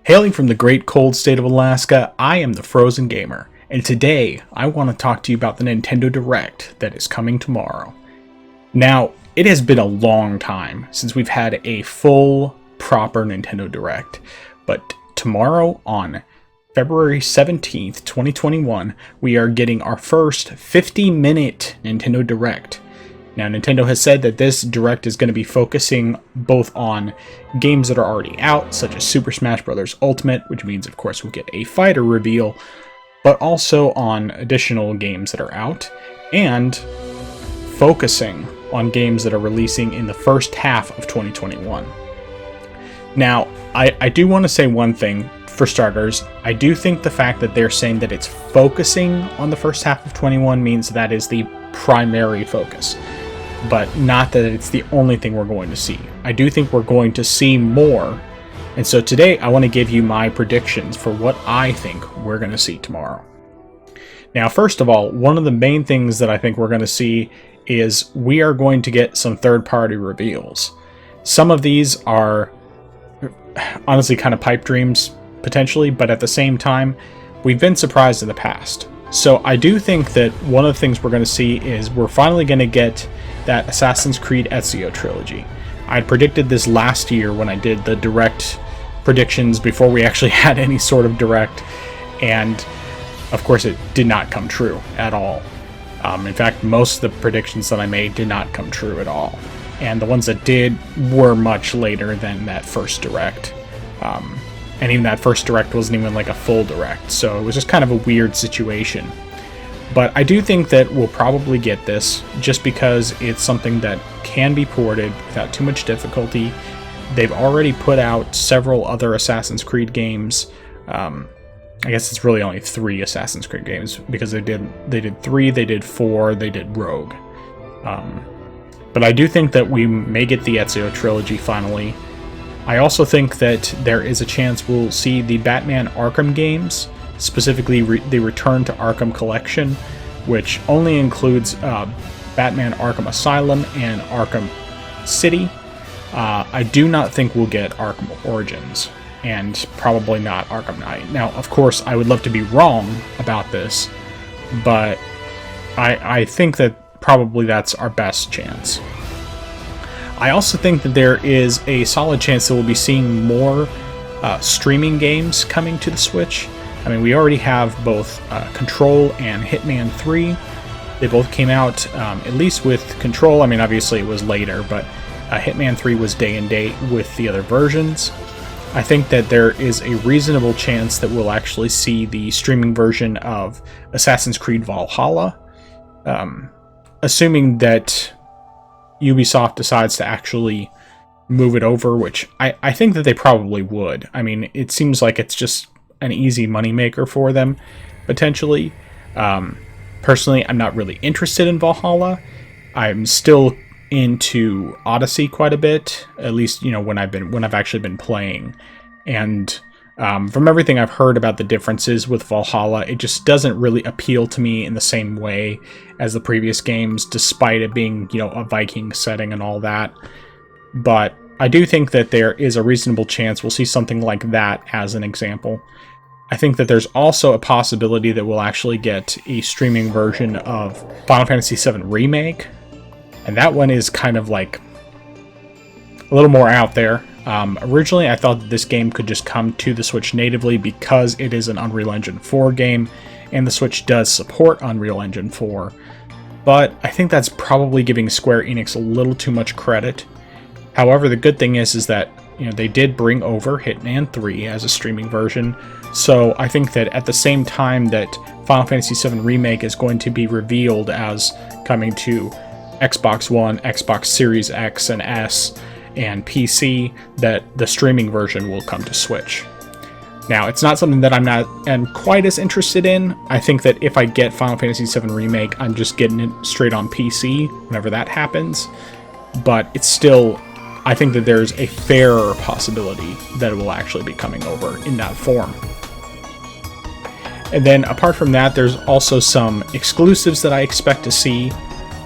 Hailing from the great cold state of Alaska, I am the Frozen Gamer, and today I want to talk to you about the Nintendo Direct that is coming tomorrow. Now, it has been a long time since we've had a full, proper Nintendo Direct, but tomorrow on February 17th, 2021, we are getting our first 50-minute Nintendo Direct. Now, Nintendo has said that this Direct is going to be focusing both on games that are already out, such as Super Smash Bros. Ultimate, which means, of course, we'll get a fighter reveal, but also on additional games that are out, and focusing on games that are releasing in the first half of 2021. Now, I do want to say one thing. For starters, I do think the fact that they're saying that it's focusing on the first half of 21 means that is the primary focus, but not that it's the only thing we're going to see. I do think we're going to see more, and so today I want to give you my predictions for what I think we're going to see tomorrow. Now, first of all, one of the main things that I think we're going to see is we are going to get some third-party reveals. Some of these are honestly kind of pipe dreams, potentially, but at the same time, we've been surprised in the past. So I do think that one of the things we're going to see is we're finally going to get that Assassin's Creed Ezio trilogy. I predicted this last year when I did the Direct predictions before we actually had any sort of Direct, and of course it did not come true at all. In fact, most of the predictions that I made did not come true at all, and the ones that did were much later than that first Direct. And even that first Direct wasn't even like a full Direct, so it was just kind of a weird situation. But I do think that we'll probably get this, just because it's something that can be ported without too much difficulty. They've already put out several other Assassin's Creed games. I guess it's really only 3 Assassin's Creed games, because they did 3, they did 4, they did Rogue. But I do think that we may get the Ezio trilogy finally. I also think that there is a chance we'll see the Batman Arkham games, specifically the Return to Arkham collection, which only includes Batman Arkham Asylum and Arkham City. I do not think we'll get Arkham Origins, and probably not Arkham Knight. Now, of course, I would love to be wrong about this, but I think that probably that's our best chance. I also think that there is a solid chance that we'll be seeing more streaming games coming to the Switch. I mean, we already have both Control and Hitman 3. They both came out, at least with Control. I mean, obviously it was later, but Hitman 3 was day and date with the other versions. I think that there is a reasonable chance that we'll actually see the streaming version of Assassin's Creed Valhalla, assuming that Ubisoft decides to actually move it over, which I think that they probably would. I mean, it seems like it's just an easy moneymaker for them, potentially. Personally, I'm not really interested in Valhalla. I'm still into Odyssey quite a bit, at least, you know, when I've actually been playing. And from everything I've heard about the differences with Valhalla, it just doesn't really appeal to me in the same way as the previous games, despite it being, you know, a Viking setting and all that. But I do think that there is a reasonable chance we'll see something like that as an example. I think that there's also a possibility that we'll actually get a streaming version of Final Fantasy VII Remake, and that one is kind of like a little more out there. Originally, I thought that this game could just come to the Switch natively because it is an Unreal Engine 4 game, and the Switch does support Unreal Engine 4. But I think that's probably giving Square Enix a little too much credit. However, the good thing is that, you know, they did bring over Hitman 3 as a streaming version, so I think that at the same time that Final Fantasy VII Remake is going to be revealed as coming to Xbox One, Xbox Series X and S, and PC, that the streaming version will come to Switch. Now, it's not something that am quite as interested in. I think that if I get Final Fantasy VII Remake, I'm just getting it straight on PC whenever that happens. But it's still, I think that there's a fairer possibility that it will actually be coming over in that form. And then apart from that, there's also some exclusives that I expect to see.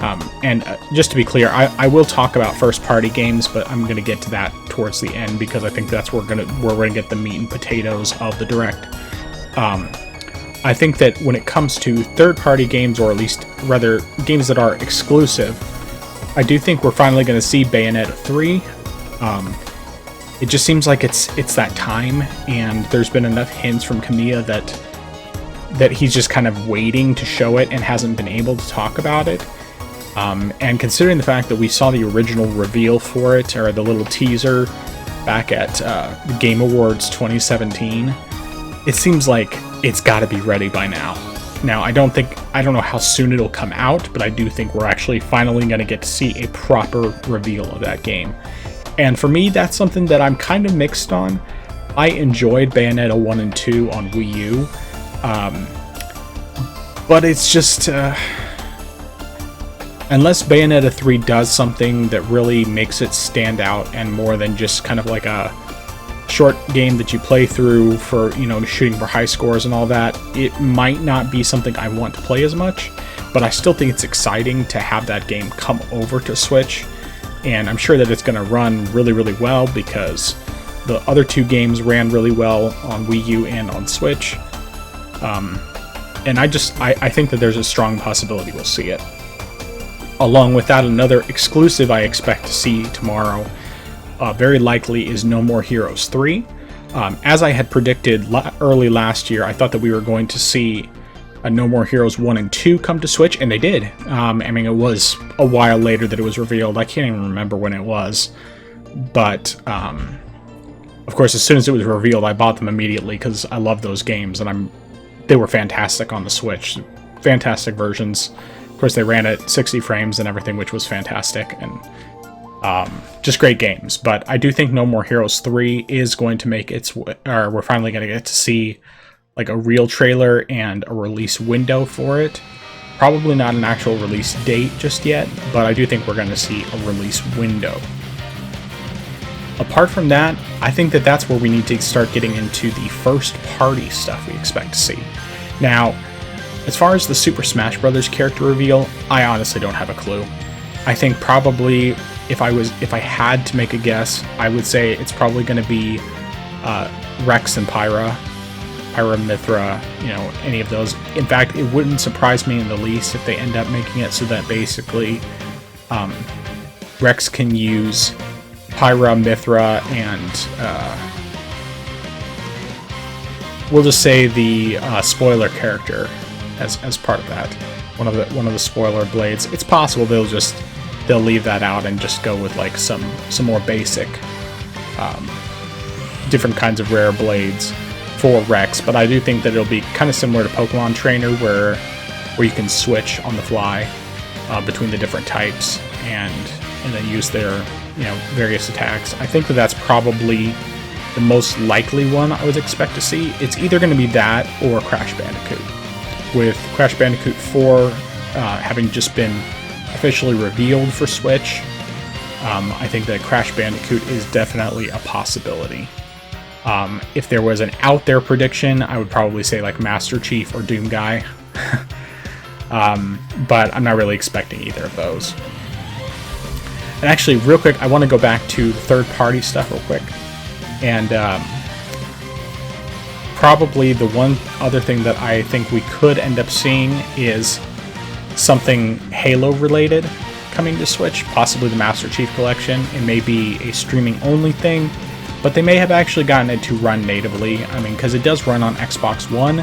And just to be clear, I will talk about first-party games, but I'm going to get to that towards the end because I think that's where we're going to get the meat and potatoes of the Direct. I think that when it comes to third-party games, or at least rather games that are exclusive, I do think we're finally going to see Bayonetta 3. It just seems like it's that time, and there's been enough hints from Kamiya that he's just kind of waiting to show it and hasn't been able to talk about it. And considering the fact that we saw the original reveal for it, or the little teaser, back at the Game Awards 2017, it seems like it's got to be ready by now. Now, I don't know how soon it'll come out, but I do think we're actually finally going to get to see a proper reveal of that game. And for me, that's something that I'm kind of mixed on. I enjoyed Bayonetta 1 and 2 on Wii U, but it's just... unless Bayonetta 3 does something that really makes it stand out and more than just kind of like a short game that you play through for, you know, shooting for high scores and all that, it might not be something I want to play as much, but I still think it's exciting to have that game come over to Switch, and I'm sure that it's going to run really, really well because the other two games ran really well on Wii U and on Switch, and I think that there's a strong possibility we'll see it. Along with that, another exclusive I expect to see tomorrow, very likely, is No More Heroes 3. As I had predicted early last year, I thought that we were going to see No More Heroes 1 and 2 come to Switch, and they did. I mean, it was a while later that it was revealed. I can't even remember when it was. But, of course, as soon as it was revealed, I bought them immediately because I love those games, and they were fantastic on the Switch. Fantastic versions. Of course, they ran at 60 frames and everything, which was fantastic, and just great games. But I do think No More Heroes 3 is going to make or we're finally going to get to see like a real trailer and a release window for it. Probably not an actual release date just yet, but I do think we're going to see a release window. Apart from that, I think that that's where we need to start getting into the first party stuff we expect to see. Now, as far as the Super Smash Bros. Character reveal, I honestly don't have a clue. I think probably if I had to make a guess, I would say it's probably going to be Rex and Pyra, Mithra, you know, any of those. In fact, it wouldn't surprise me in the least if they end up making it so that basically Rex can use Pyra, Mithra, and we'll just say the spoiler character as part of that. One of the spoiler blades. It's possible they'll leave that out and just go with like some more basic different kinds of rare blades for Rex, but I do think that it'll be kind of similar to Pokemon Trainer where you can switch on the fly between the different types and then use their, you know, various attacks. I think that that's probably the most likely one I would expect to see. It's either going to be that or Crash Bandicoot. With Crash Bandicoot 4 having just been officially revealed for Switch, I think that Crash Bandicoot is definitely a possibility. If there was an out there prediction, I would probably say like Master Chief or Doom Guy. But I'm not really expecting either of those. And actually, real quick, I want to go back to the third-party stuff real quick. And probably the one other thing that I think we could end up seeing is something Halo-related coming to Switch, possibly the Master Chief Collection. It may be a streaming-only thing, but they may have actually gotten it to run natively. I mean, because it does run on Xbox One,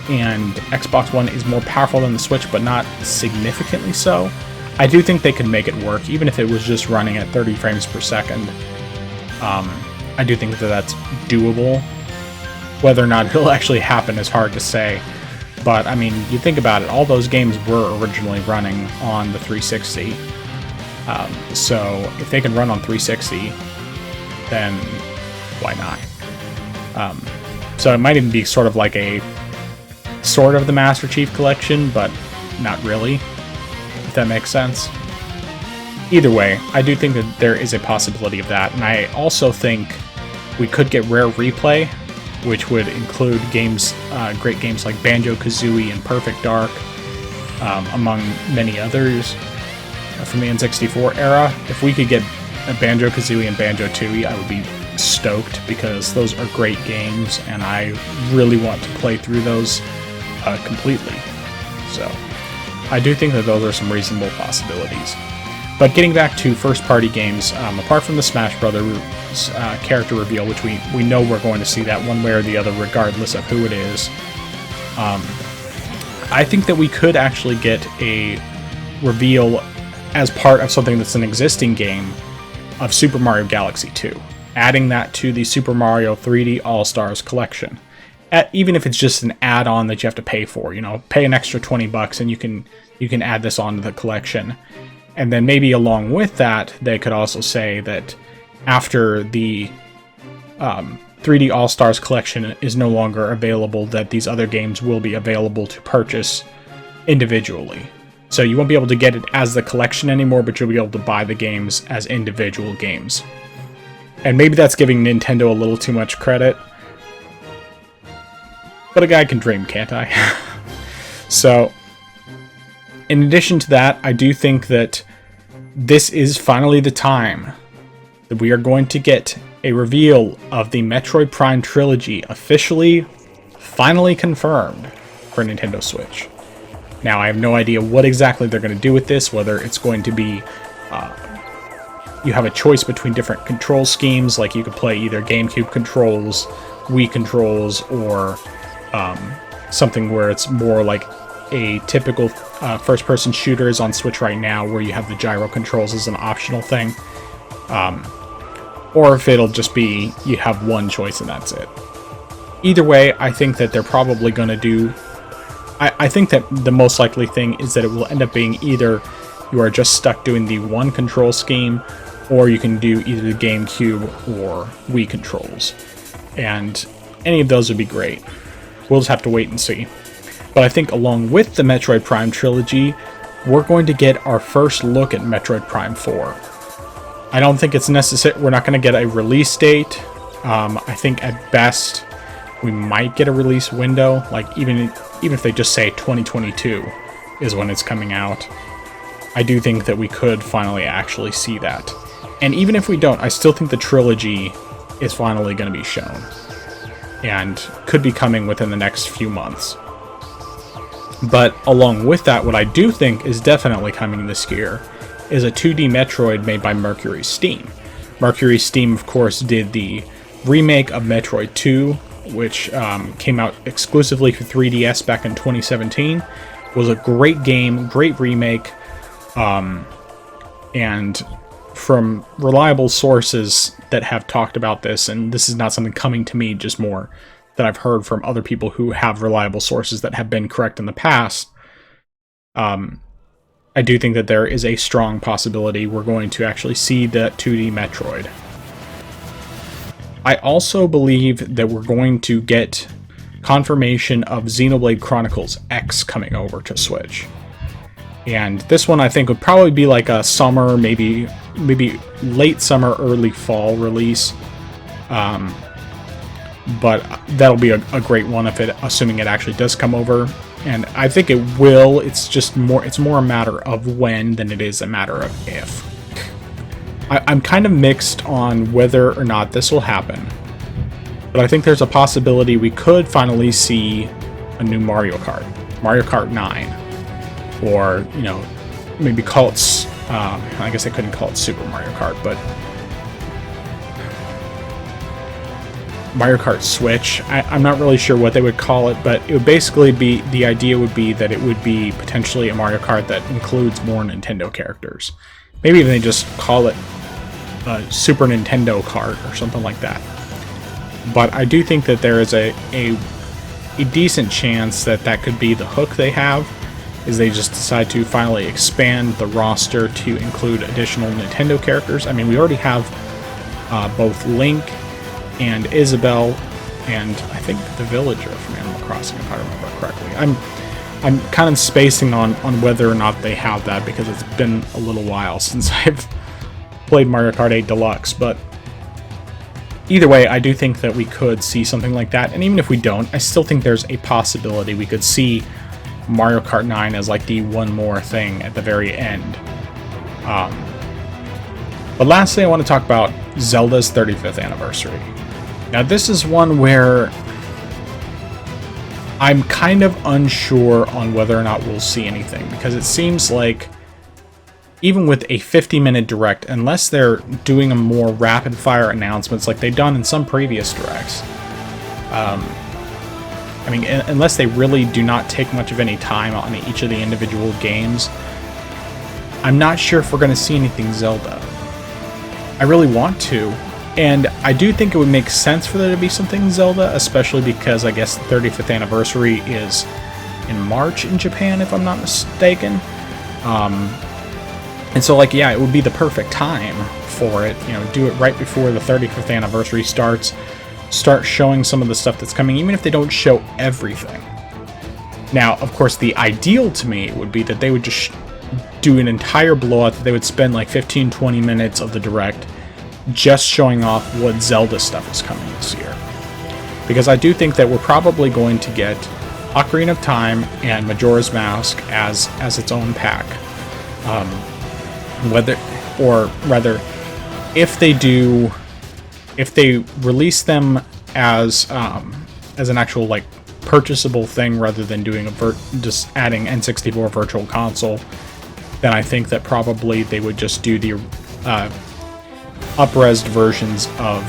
and Xbox One is more powerful than the Switch, but not significantly so. I do think they could make it work, even if it was just running at 30 frames per second. I do think that that's doable. Whether or not it'll actually happen is hard to say. But, I mean, you think about it, all those games were originally running on the 360. So, if they can run on 360, then why not? So it might even be sort of like sort of the Master Chief Collection, but not really, if that makes sense. Either way, I do think that there is a possibility of that, and I also think we could get Rare Replay, which would include games, great games like Banjo-Kazooie and Perfect Dark, among many others. from the N64 era. If we could get a Banjo-Kazooie and Banjo-Tooie, I would be stoked, because those are great games, and I really want to play through those completely. So I do think that those are some reasonable possibilities. But getting back to first-party games, apart from the Smash Brothers character reveal, which we know we're going to see that one way or the other regardless of who it is, I think that we could actually get a reveal as part of something that's an existing game of Super Mario Galaxy 2. Adding that to the Super Mario 3D All-Stars collection. Even if it's just an add-on that you have to pay for, pay an extra $20 and you can add this onto the collection. And then maybe along with that, they could also say that after the 3D All-Stars collection is no longer available, that these other games will be available to purchase individually. So you won't be able to get it as the collection anymore, but you'll be able to buy the games as individual games. And maybe that's giving Nintendo a little too much credit. But a guy can dream, can't I? So, in addition to that, I do think that this is finally the time that we are going to get a reveal of the Metroid Prime Trilogy finally confirmed for Nintendo Switch. Now, I have no idea what exactly they're going to do with this, whether it's going to be you have a choice between different control schemes, like you could play either GameCube controls, Wii controls, or something where it's more like a typical first-person shooter is on Switch right now, where you have the gyro controls as an optional thing. Or if it'll just be you have one choice and that's it. Either way, I think that they're probably going to do... I think that the most likely thing is that it will end up being either you are just stuck doing the one control scheme, or you can do either the GameCube or Wii controls. And any of those would be great. We'll just have to wait and see. But I think along with the Metroid Prime trilogy, we're going to get our first look at Metroid Prime 4. I don't think it's necessary. We're not going to get a release date. I think at best we might get a release window, like even if they just say 2022 is when it's coming out. I do think that we could finally actually see that. And even if we don't, I still think the trilogy is finally going to be shown. And could be coming within the next few months. But along with that, what I do think is definitely coming this year is a 2D Metroid made by Mercury Steam. Mercury Steam, of course, did the remake of Metroid 2, which came out exclusively for 3DS back in 2017. It was a great game, great remake, and from reliable sources that have talked about this, and this is not something coming to me, just more that I've heard from other people who have reliable sources that have been correct in the past, I do think that there is a strong possibility we're going to actually see that 2D Metroid. I also believe that we're going to get confirmation of Xenoblade Chronicles X coming over to Switch. And this one I think would probably be like a summer, maybe late summer, early fall release. But that'll be a great one assuming it actually does come over. And I think it will. It's more a matter of when than it is a matter of if. I'm kind of mixed on whether or not this will happen. But I think there's a possibility we could finally see a new Mario Kart 9. Or, maybe call it, I guess I couldn't call it Super Mario Kart, but Mario Kart Switch. I'm not really sure what they would call it, but it would basically be, the idea would be that it would be potentially a Mario Kart that includes more Nintendo characters. Maybe even they just call it a Super Nintendo Kart or something like that. But I do think that there is a decent chance that could be the hook they have, is they just decide to finally expand the roster to include additional Nintendo characters. I mean, we already have both Link and Isabelle, and I think the villager from Animal Crossing, if I remember correctly. I'm kind of spacing on whether or not they have that, because it's been a little while since I've played Mario Kart 8 Deluxe, but either way, I do think that we could see something like that, and even if we don't, I still think there's a possibility we could see Mario Kart 9 as like the one more thing at the very end. But lastly, I want to talk about Zelda's 35th anniversary. Now, this is one where I'm kind of unsure on whether or not we'll see anything, because it seems like even with a 50-minute direct, unless they're doing a more rapid-fire announcements like they've done in some previous directs, I mean, unless they really do not take much of any time on each of the individual games, I'm not sure if we're going to see anything Zelda. I really want to, and I do think it would make sense for there to be something Zelda, especially because I guess the 35th anniversary is in March in Japan, if I'm not mistaken. And so, like, yeah, it would be the perfect time for it. You know, do it right before the 35th anniversary starts. Start showing some of the stuff that's coming, even if they don't show everything. Now, of course, the ideal to me would be that they would just do an entire blowout, that they would spend like 15-20 minutes of the direct just showing off what Zelda stuff is coming this year. Because I do think that we're probably going to get Ocarina of Time and Majora's Mask as its own pack. If they release them as an actual like purchasable thing rather than doing just adding N64 Virtual Console, then I think that probably they would just do the up-resed versions of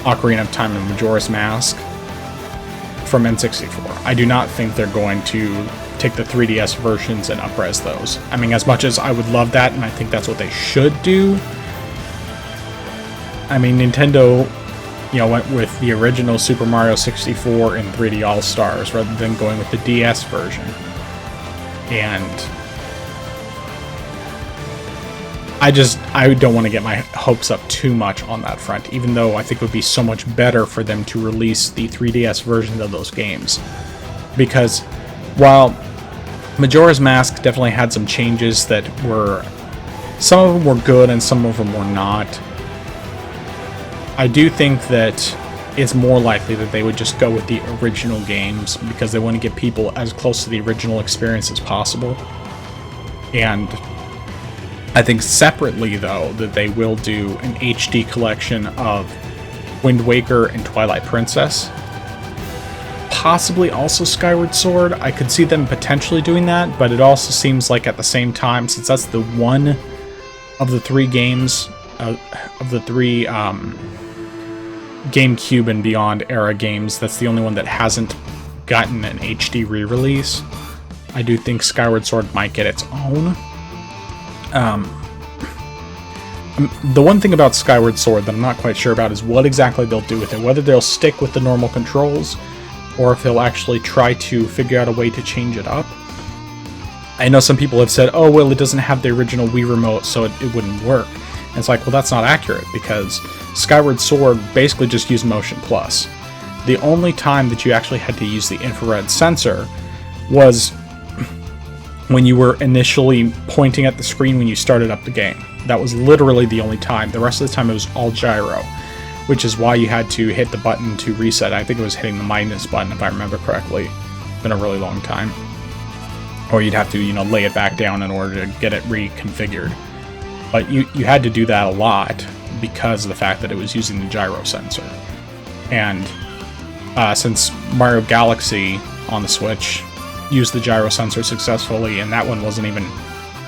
Ocarina of Time and Majora's Mask from N64. I do not think they're going to take the 3DS versions and up-res those. I mean, as much as I would love that, and I think that's what they should do, I mean, Nintendo, you know, went with the original Super Mario 64 and 3D All-Stars rather than going with the DS version. And I don't want to get my hopes up too much on that front, even though I think it would be so much better for them to release the 3DS versions of those games. Because while Majora's Mask definitely had some changes that were, some of them were good and some of them were not, I do think that it's more likely that they would just go with the original games because they want to get people as close to the original experience as possible. And I think separately, though, that they will do an HD collection of Wind Waker and Twilight Princess. Possibly also Skyward Sword. I could see them potentially doing that, but it also seems like at the same time, since that's the one of the three games, of the three GameCube and Beyond era games, that's the only one that hasn't gotten an HD re-release. I do think Skyward Sword might get its own. The one thing about Skyward Sword that I'm not quite sure about is what exactly they'll do with it. Whether they'll stick with the normal controls, or if they'll actually try to figure out a way to change it up. I know some people have said, oh, well, it doesn't have the original Wii Remote, so it wouldn't work. And it's like, well, that's not accurate, because Skyward Sword basically just used Motion Plus. The only time that you actually had to use the infrared sensor was when you were initially pointing at the screen when you started up the game. That was literally the only time. The rest of the time it was all gyro, which is why you had to hit the button to reset. I think it was hitting the minus button, if I remember correctly. It's been a really long time. Or you'd have to, you know, lay it back down in order to get it reconfigured. But you had to do that a lot because of the fact that it was using the gyro sensor. And since Mario Galaxy on the Switch used the gyro sensor successfully, and that one wasn't even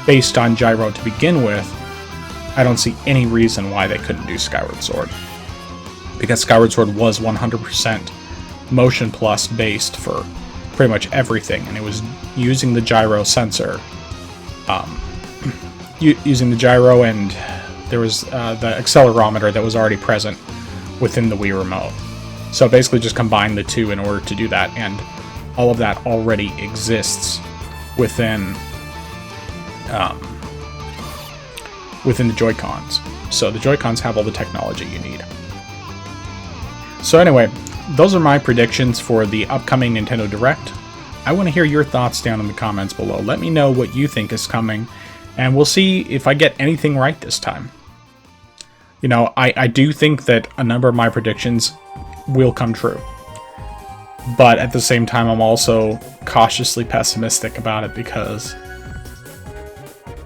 based on gyro to begin with, I don't see any reason why they couldn't do Skyward Sword. Because Skyward Sword was 100% Motion Plus based for pretty much everything, and it was using the gyro sensor. Using the gyro, and there was the accelerometer that was already present within the Wii Remote. So basically just combine the two in order to do that, and all of that already exists within the Joy-Cons. So the Joy-Cons have all the technology you need. So anyway, those are my predictions for the upcoming Nintendo Direct. I want to hear your thoughts down in the comments below. Let me know what you think is coming, and we'll see if I get anything right this time. You know, I do think that a number of my predictions will come true. But at the same time, I'm also cautiously pessimistic about it because,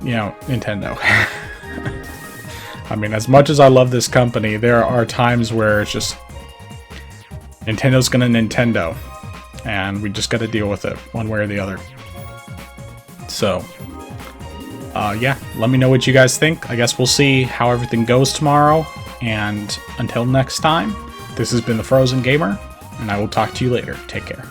you know, Nintendo. I mean, as much as I love this company, there are times where it's just Nintendo's gonna Nintendo, and we just gotta deal with it one way or the other. So, yeah, let me know what you guys think. I guess we'll see how everything goes tomorrow, and until next time, this has been the Frozen Gamer, and I will talk to you later. Take care.